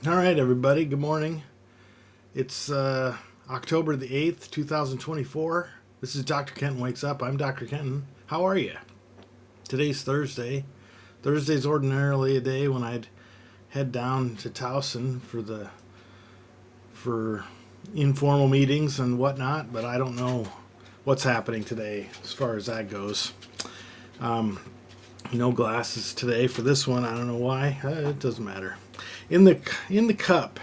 All right, everybody. Good morning. It's October the 8th, 2024. This is Dr. Kenton Wakes Up. I'm Dr. Kenton. How are you? Today's Thursday. Thursday's ordinarily a day when I'd head down to Towson for informal meetings and whatnot, but I don't know what's happening today as far as that goes. No glasses today for this one. I don't know why. It doesn't matter. In the cup,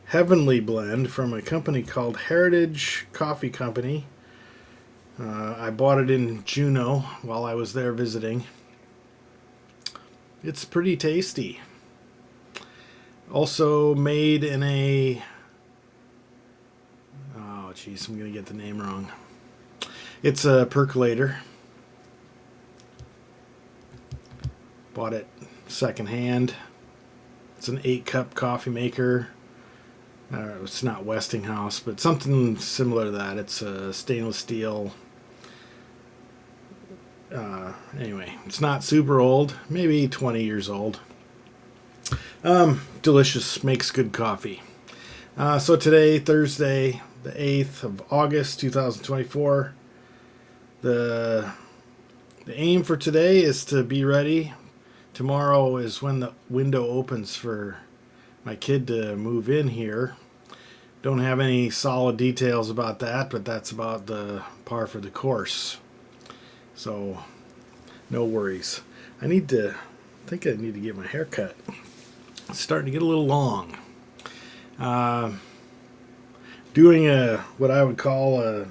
Heavenly Blend from a company called Heritage Coffee Company. I bought it in Juneau while I was there visiting. It's pretty tasty. Also made in a... Oh, jeez, I'm going to get the name wrong. It's a percolator. Bought it secondhand. It's an 8-cup coffee maker. It's not Westinghouse, but something similar to that. It's a stainless steel. Anyway, it's not super old, maybe 20 years old. Delicious, makes good coffee. So today, Thursday, the 8th of August, 2024, the aim for today is to be ready. Tomorrow is when the window opens for my kid to move in here. Don't have any solid details about that, but that's about the par for the course. So, no worries. I think I need to get my hair cut. It's starting to get a little long. Doing what I would call a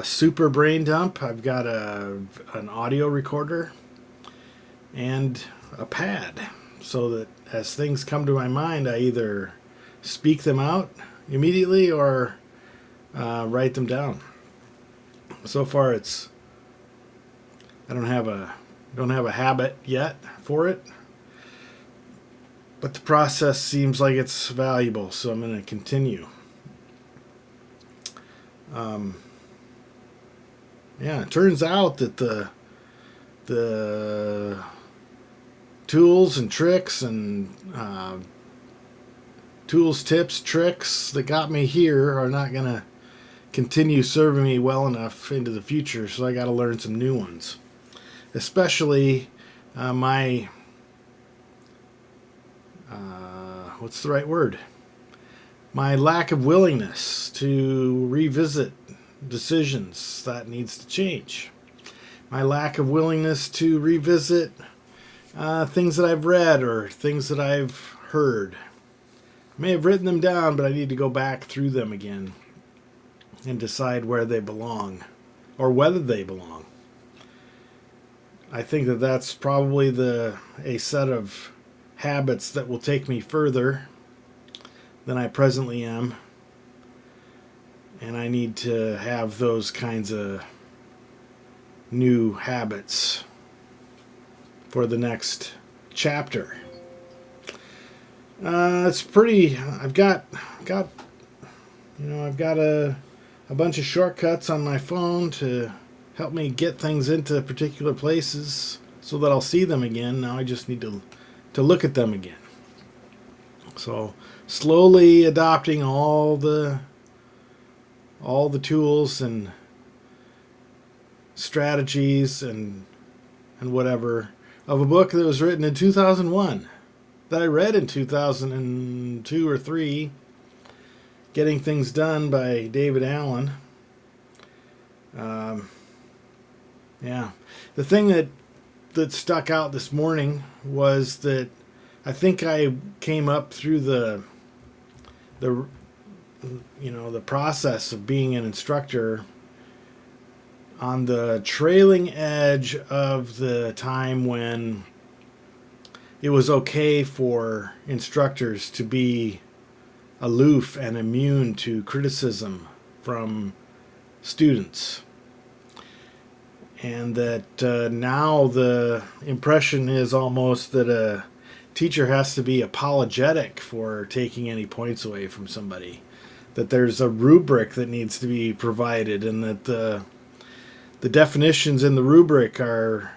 super brain dump. I've got an audio recorder and a pad, so that as things come to my mind, I either speak them out immediately or write them down. So far, I don't have a habit yet for it, but the process seems like it's valuable, so I'm going to continue. It turns out that the tools and tricks and tips, tricks that got me here are not going to continue serving me well enough into the future, so I got to learn some new ones. Especially my, what's the right word? My lack of willingness to revisit decisions. That needs to change. My lack of willingness to revisit things that I've read or things that I've heard. I may have written them down, but I need to go back through them again and decide where they belong or whether they belong. I think that that's probably a set of habits that will take me further than I presently am. And I need to have those kinds of new habits for the next chapter. It's pretty. I've got a bunch of shortcuts on my phone to help me get things into particular places so that I'll see them again. Now I just need to look at them again. So slowly adopting all the tools and strategies and whatever of a book that was written in 2001 that I read in 2002 or 3, Getting Things Done by David Allen. The thing that stuck out this morning was that I think I came up through the process of being an instructor on the trailing edge of the time when it was okay for instructors to be aloof and immune to criticism from students. And that now the impression is almost that a teacher has to be apologetic for taking any points away from somebody. That there's a rubric that needs to be provided, and that the definitions in the rubric are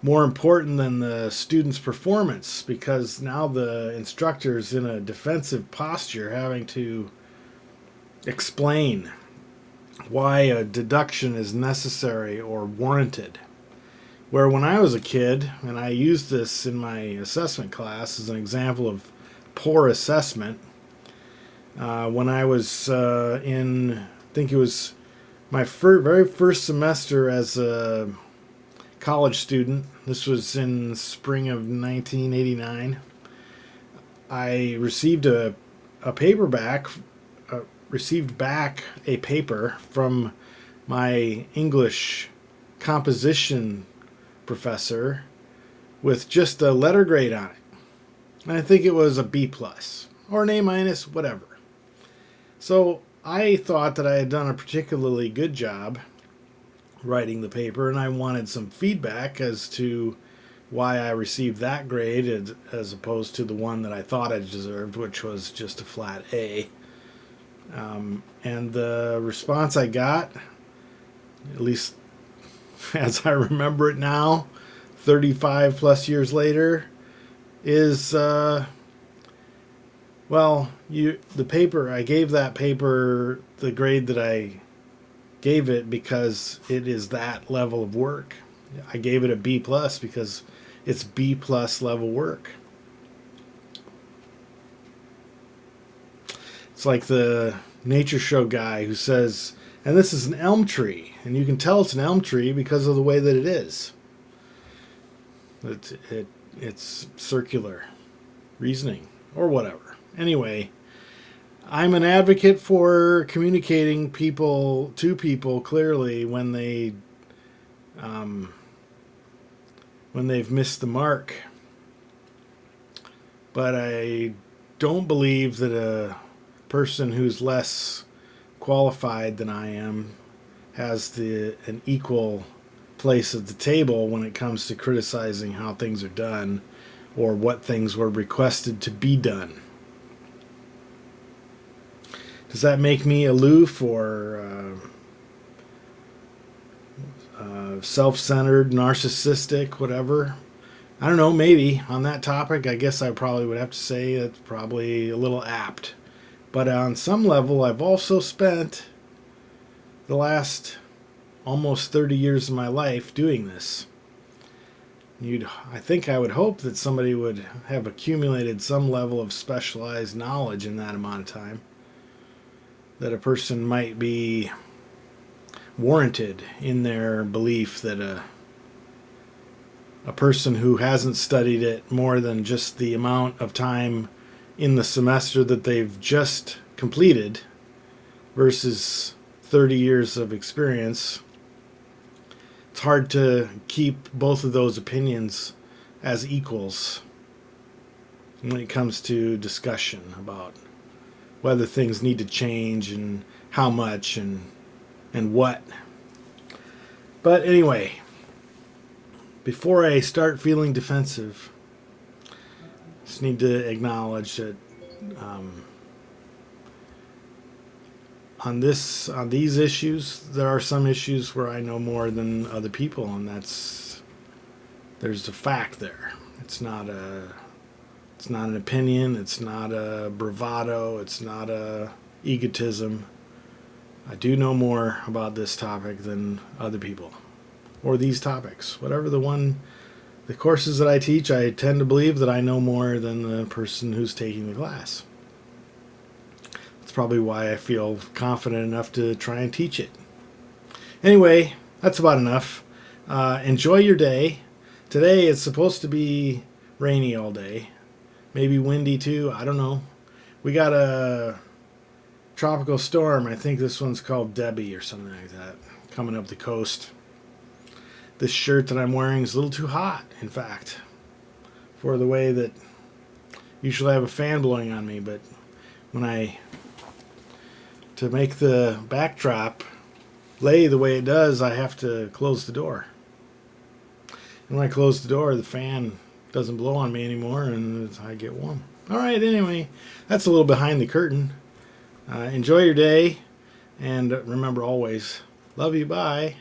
more important than the student's performance, because now the instructor's in a defensive posture having to explain why a deduction is necessary or warranted. Where when I was a kid, and I used this in my assessment class as an example of poor assessment, when I was I think it was my very first semester as a college student. This was in spring of 1989. I received received back a paper from my English composition professor with just a letter grade on it. And I think it was a B plus or an A minus, whatever. So I thought that I had done a particularly good job writing the paper, and I wanted some feedback as to why I received that grade as opposed to the one that I thought I deserved, which was just a flat A. And the response I got, at least as I remember it now, 35 plus years later, is the paper, I gave that paper the grade that I gave it because it is that level of work. I gave it a B plus because it's B plus level work. It's like the nature show guy who says, and this is an elm tree, and you can tell it's an elm tree because of the way that it is. It's circular reasoning or whatever. Anyway, I'm an advocate for communicating to people clearly when they've missed the mark. But I don't believe that a person who's less qualified than I am has an equal place at the table when it comes to criticizing how things are done or what things were requested to be done. Does that make me aloof or self-centered, narcissistic, whatever? I don't know, maybe. On that topic, I guess I probably would have to say that's probably a little apt. But on some level, I've also spent the last almost 30 years of my life doing this. I would hope that somebody would have accumulated some level of specialized knowledge in that amount of time, that a person might be warranted in their belief that a person who hasn't studied it more than just the amount of time in the semester that they've just completed versus 30 years of experience. It's hard to keep both of those opinions as equals when it comes to discussion about whether things need to change and how much and what. But anyway, before I start feeling defensive, I just need to acknowledge that on these issues, there are some issues where I know more than other people, and there's a fact there. It's not an opinion. It's not a bravado. It's not a egotism. I do know more about this topic than other people, or these topics. Whatever the courses that I teach, I tend to believe that I know more than the person who's taking the class. That's probably why I feel confident enough to try and teach it. Anyway, that's about enough. Enjoy your day. Today it's supposed to be rainy all day. Maybe windy too. I don't know. We got a tropical storm. I think this one's called Debbie or something like that, coming up the coast. This shirt that I'm wearing is a little too hot, in fact, for the way that usually I have a fan blowing on me, but to make the backdrop lay the way it does, I have to close the door. And when I close the door, the fan doesn't blow on me anymore, and I get warm. All right, anyway, that's a little behind the curtain. Enjoy your day, and remember always, love you, bye.